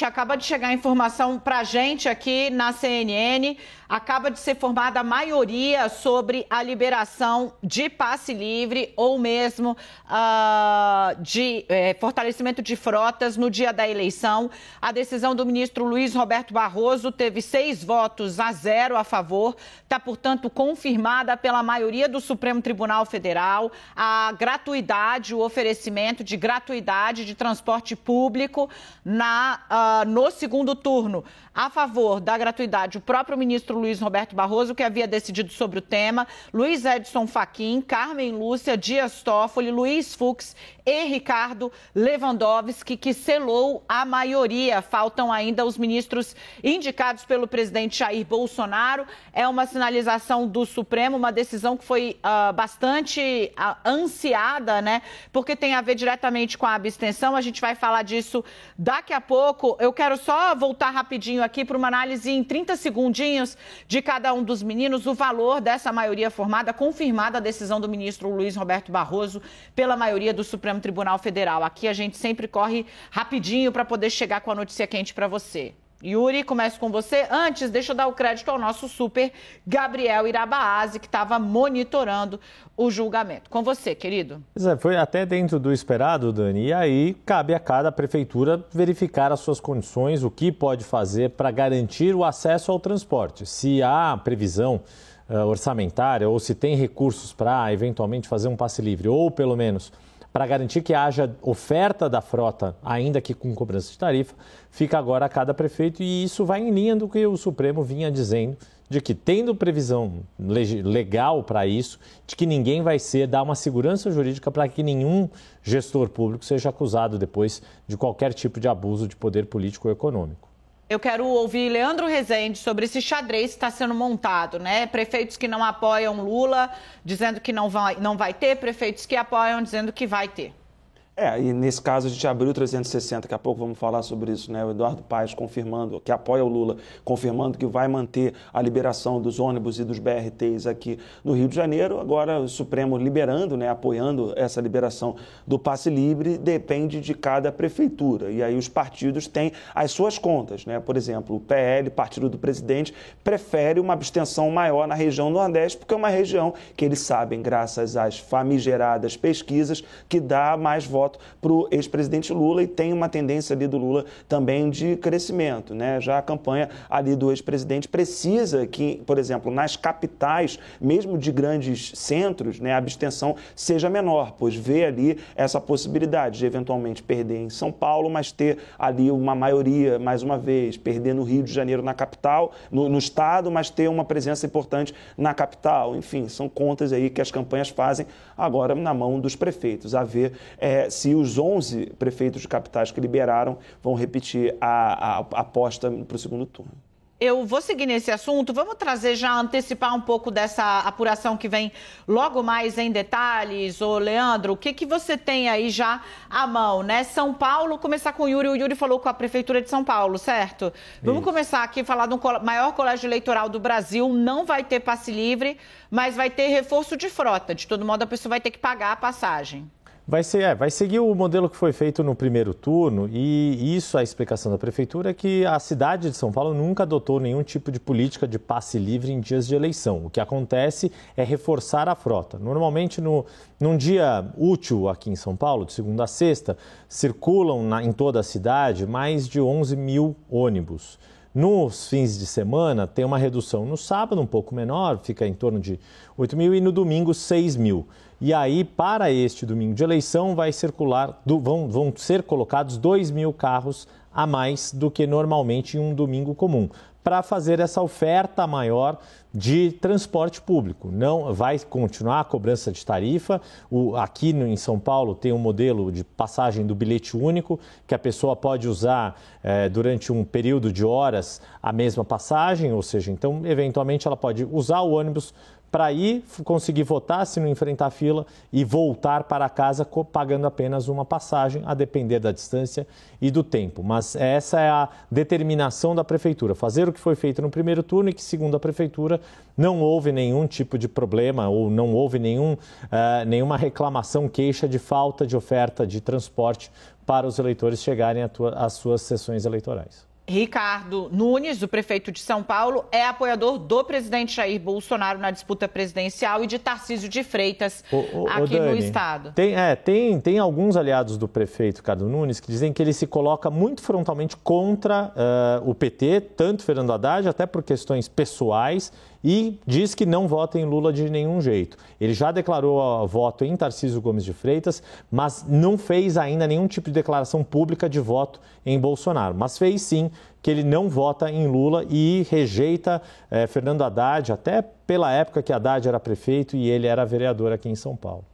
Acaba de chegar a informação para a gente aqui na CNN, acaba de ser formada a maioria sobre a liberação de passe livre ou mesmo de fortalecimento de frotas no dia da eleição. A decisão do ministro Luiz Roberto Barroso teve 6 votos a 0 a favor, está, portanto, confirmada pela maioria do Supremo Tribunal Federal a gratuidade, o oferecimento de gratuidade de transporte público no segundo turno. A favor da gratuidade, o próprio ministro Luiz Roberto Barroso, que havia decidido sobre o tema, Luiz Edson Fachin, Carmen Lúcia, Dias Toffoli, Luiz Fux e Ricardo Lewandowski, que selou a maioria. Faltam ainda os ministros indicados pelo presidente Jair Bolsonaro. É uma sinalização do Supremo, uma decisão que foi bastante ansiada, né? Porque tem a ver diretamente com a abstenção. A gente vai falar disso daqui a pouco. Eu quero só voltar rapidinho aqui para uma análise em 30 segundinhos de cada um dos meninos, o valor dessa maioria formada, confirmada a decisão do ministro Luiz Roberto Barroso pela maioria do Supremo Tribunal Federal. Aqui a gente sempre corre rapidinho para poder chegar com a notícia quente para você. Yuri, começo com você. Antes, deixa eu dar o crédito ao nosso super Gabriel Irabaase, que estava monitorando o julgamento. Com você, querido. Foi até dentro do esperado, Dani. E aí cabe a cada prefeitura verificar as suas condições, o que pode fazer para garantir o acesso ao transporte. Se há previsão orçamentária ou se tem recursos para eventualmente fazer um passe livre, ou pelo menos para garantir que haja oferta da frota, ainda que com cobrança de tarifa, fica agora a cada prefeito, e isso vai em linha do que o Supremo vinha dizendo, de que tendo previsão legal para isso, de que ninguém vai dar uma segurança jurídica para que nenhum gestor público seja acusado depois de qualquer tipo de abuso de poder político ou econômico. Eu quero ouvir Leandro Rezende sobre esse xadrez que está sendo montado, né? Prefeitos que não apoiam Lula, dizendo que não vai ter, prefeitos que apoiam, dizendo que vai ter. E nesse caso a gente abriu o 360, daqui a pouco vamos falar sobre isso, né? O Eduardo Paes confirmando, que apoia o Lula, confirmando que vai manter a liberação dos ônibus e dos BRTs aqui no Rio de Janeiro. Agora o Supremo liberando, né? Apoiando essa liberação do passe livre, depende de cada prefeitura. E aí os partidos têm as suas contas, né? Por exemplo, o PL, Partido do Presidente, prefere uma abstenção maior na região Nordeste, porque é uma região que eles sabem, graças às famigeradas pesquisas, que dá mais votos para o ex-presidente Lula, e tem uma tendência ali do Lula também de crescimento, né? Já a campanha ali do ex-presidente precisa que, por exemplo, nas capitais, mesmo de grandes centros, né, a abstenção seja menor, pois vê ali essa possibilidade de eventualmente perder em São Paulo, mas ter ali uma maioria, mais uma vez, perder no Rio de Janeiro, na capital, no estado, mas ter uma presença importante na capital. Enfim, são contas aí que as campanhas fazem agora na mão dos prefeitos, a ver se os 11 prefeitos de capitais que liberaram vão repetir a aposta para o segundo turno. Eu vou seguir nesse assunto, vamos trazer já, antecipar um pouco dessa apuração que vem logo mais em detalhes. Ô Leandro, o que você tem aí já à mão, né? São Paulo, começar com o Yuri falou com a Prefeitura de São Paulo, certo? Vamos começar aqui a falar do maior colégio eleitoral do Brasil, não vai ter passe livre, mas vai ter reforço de frota, de todo modo a pessoa vai ter que pagar a passagem. Vai seguir o modelo que foi feito no primeiro turno, e isso, a explicação da Prefeitura, é que a cidade de São Paulo nunca adotou nenhum tipo de política de passe livre em dias de eleição. O que acontece é reforçar a frota. Normalmente, num dia útil aqui em São Paulo, de segunda a sexta, circulam em toda a cidade mais de 11 mil ônibus. Nos fins de semana, tem uma redução no sábado, um pouco menor, fica em torno de 8 mil, e no domingo, 6 mil. E aí, para este domingo de eleição, vão ser colocados 2 mil carros a mais do que normalmente em um domingo comum, para fazer essa oferta maior de transporte público. Não vai continuar a cobrança de tarifa. Aqui em São Paulo tem um modelo de passagem do bilhete único, que a pessoa pode usar durante um período de horas a mesma passagem, ou seja, então, eventualmente ela pode usar o ônibus para ir conseguir votar, se não enfrentar fila, e voltar para casa pagando apenas uma passagem, a depender da distância e do tempo. Mas essa é a determinação da Prefeitura, fazer o que foi feito no primeiro turno, e que, segundo a Prefeitura, não houve nenhum tipo de problema ou não houve nenhuma reclamação, queixa de falta de oferta de transporte para os eleitores chegarem às suas sessões eleitorais. Ricardo Nunes, o prefeito de São Paulo, é apoiador do presidente Jair Bolsonaro na disputa presidencial e de Tarcísio de Freitas aqui Dani, no estado. Tem alguns aliados do prefeito Ricardo Nunes que dizem que ele se coloca muito frontalmente contra o PT, tanto Fernando Haddad, até por questões pessoais, e diz que não vota em Lula de nenhum jeito. Ele já declarou voto em Tarcísio Gomes de Freitas, mas não fez ainda nenhum tipo de declaração pública de voto em Bolsonaro. Mas fez sim que ele não vota em Lula e rejeita Fernando Haddad, até pela época que Haddad era prefeito e ele era vereador aqui em São Paulo.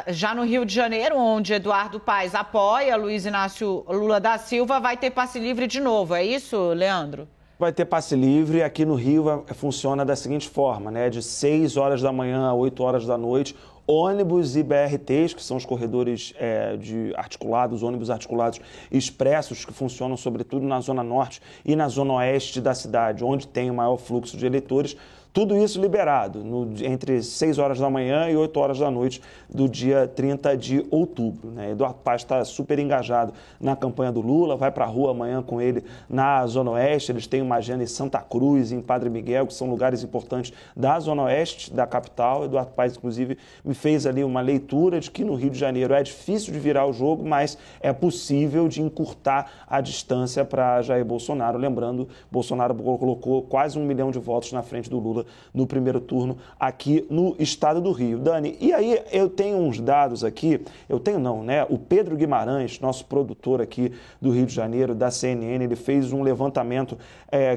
Já no Rio de Janeiro, onde Eduardo Paes apoia Luiz Inácio Lula da Silva, vai ter passe livre de novo. É isso, Leandro? Vai ter passe livre. Aqui no Rio funciona da seguinte forma, né? De 6 horas da manhã a 8 horas da noite, ônibus e BRTs, que são os corredores ônibus articulados expressos, que funcionam sobretudo na Zona Norte e na Zona Oeste da cidade, onde tem o maior fluxo de eleitores. Tudo isso liberado entre 6 horas da manhã e 8 horas da noite do dia 30 de outubro. Né? Eduardo Paes está super engajado na campanha do Lula, vai para a rua amanhã com ele na Zona Oeste. Eles têm uma agenda em Santa Cruz, em Padre Miguel, que são lugares importantes da Zona Oeste da capital. Eduardo Paes, inclusive, me fez ali uma leitura de que no Rio de Janeiro é difícil de virar o jogo, mas é possível de encurtar a distância para Jair Bolsonaro. Lembrando, Bolsonaro colocou quase 1 milhão de votos na frente do Lula no primeiro turno aqui no estado do Rio. Dani, e aí eu tenho uns dados aqui, o Pedro Guimarães, nosso produtor aqui do Rio de Janeiro, da CNN, ele fez um levantamento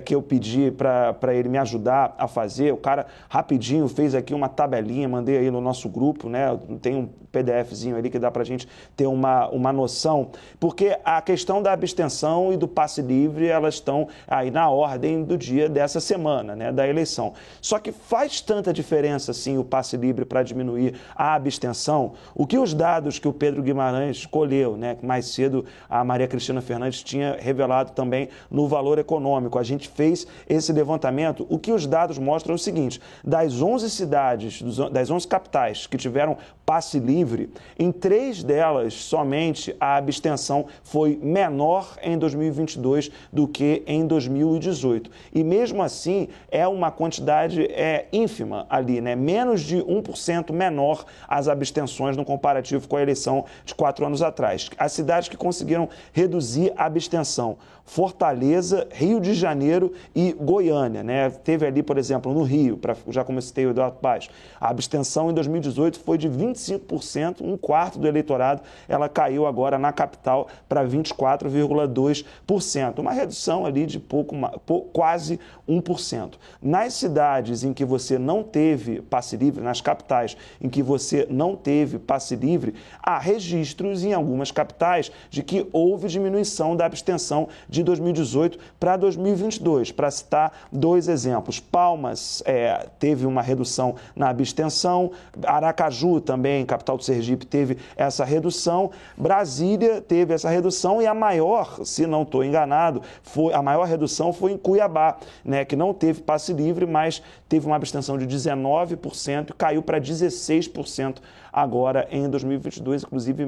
que eu pedi para ele me ajudar a fazer. O cara rapidinho fez aqui uma tabelinha, mandei aí no nosso grupo, né? Tem um PDFzinho ali que dá para a gente ter uma noção, porque a questão da abstenção e do passe livre, elas estão aí na ordem do dia dessa semana, né, da eleição. Só que faz tanta diferença, assim, o passe livre para diminuir a abstenção? O que os dados que o Pedro Guimarães escolheu, né, que mais cedo a Maria Cristina Fernandes tinha revelado também no Valor Econômico. A gente fez esse levantamento. O que os dados mostram é o seguinte: das 11 cidades, das 11 capitais que tiveram passe livre, em 3 delas somente a abstenção foi menor em 2022 do que em 2018. E mesmo assim é uma quantidade ínfima ali, né? Menos de 1% menor as abstenções no comparativo com a eleição de 4 anos atrás. As cidades que conseguiram reduzir a abstenção: Fortaleza, Rio de Janeiro e Goiânia, né? Teve ali, por exemplo, no Rio, já como eu citei o Eduardo Paes, a abstenção em 2018 foi de 25%, um quarto do eleitorado, ela caiu agora na capital para 24,2%, uma redução ali de quase 1%. Nas cidades em que você não teve passe livre, nas capitais em que você não teve passe livre, há registros em algumas capitais de que houve diminuição da abstenção de 2018 para 2022. Para citar 2 exemplos, Palmas teve uma redução na abstenção, Aracaju também, capital do Sergipe, teve essa redução, Brasília teve essa redução e a maior, se não estou enganado, a maior redução foi em Cuiabá, né, que não teve passe livre, mas teve uma abstenção de 19% e caiu para 16% agora em 2022, inclusive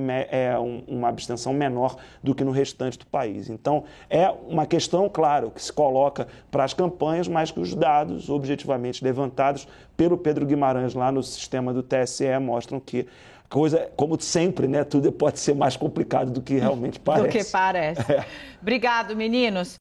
uma abstenção menor do que no restante do país. Então, é uma questão, claro, que se coloca para as campanhas, mas que os dados objetivamente levantados pelo Pedro Guimarães lá no sistema do TSE mostram que coisa, como sempre, né, tudo pode ser mais complicado do que realmente parece. Do que parece. Obrigado, meninos.